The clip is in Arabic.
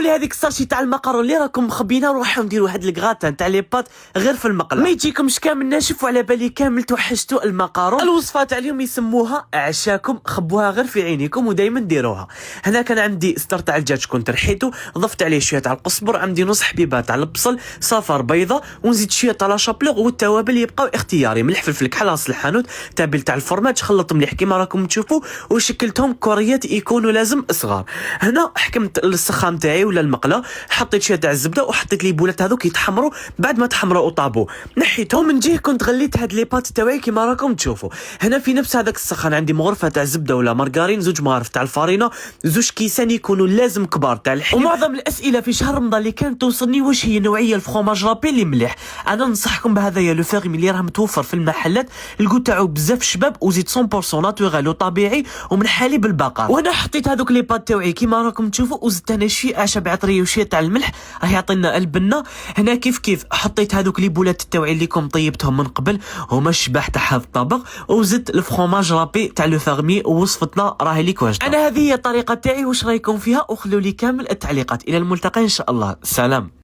صيفطوا لي هذيك الساشي تاع المقرون اللي راكم مخبينها وروحوا نديروا هاد الكغاتان تاع لي بات غير في المقله، ما يجيكمش كامل ناشف وعلى بالي كامل توحشتوا المقرون. الوصفه تاع اليوم يسموها عشاكم، خبوها غير في عينيكم ودائما ديروها. هنا كان عندي ستر تاع الدجاج كنت رحيته، ضفت عليه شويه تاع القزبر، عندي نص حبيبه تاع البصل، صفر بيضه، ونزيد شويه تاع لاشابلوغ، والتوابل يبقاو اختياري، ملح فلفل كحل راس الحانوت، تابل تاع الفرماج، خلط مليح كيما راكم تشوفوا وشكلتهم كوريات يكونوا لازم صغار. هنا حكمت السخان تاعي ولا المقله، حطيت شويه تاع الزبده وحطيت لي بولات هذوك يتحمروا، بعد ما تحمروا وطابوا نحيتهم. من جهه كنت غليت هاد لي بات تاعي كيما راكم تشوفوا. هنا في نفس هذاك السخان عندي مغرفه تاع زبده ولا مارغرين، زوج مغارف تاع الفارينه، زوج كيسان يكونوا لازم كبار تاع الحليب. ومعظم الاسئله في شهر رمضان اللي كانت توصلني واش هي نوعيه الفرomاج رابي اللي مليح، انا ننصحكم بهذايا لو فيرمي اللي راه متوفر في المحلات، الكو تاعو بزاف شباب وزيد 100% ناتورال وطبيعي ومن حليب البقر. وانا حطيت هذوك لي بات تاعي كيما راكم تشوفوا، وزدت انا شي اعشاب عطريه وشي تاع الملح راه يعطينا البنه. هنا كيف حطيت هذوك لي بولات تاعي اللي كم طيبتهم من قبل، هما الشباح تاع هذا الطبق، وزدت الفرomاج رابي تاع لو فيرمي، ووصفتنا راهي ليك واجده. انا هذه هي الطريقه تاعي، واش رايكم فيها؟ وخلوا لي كامل التعليقات. الى الملتقى ان شاء الله، سلام.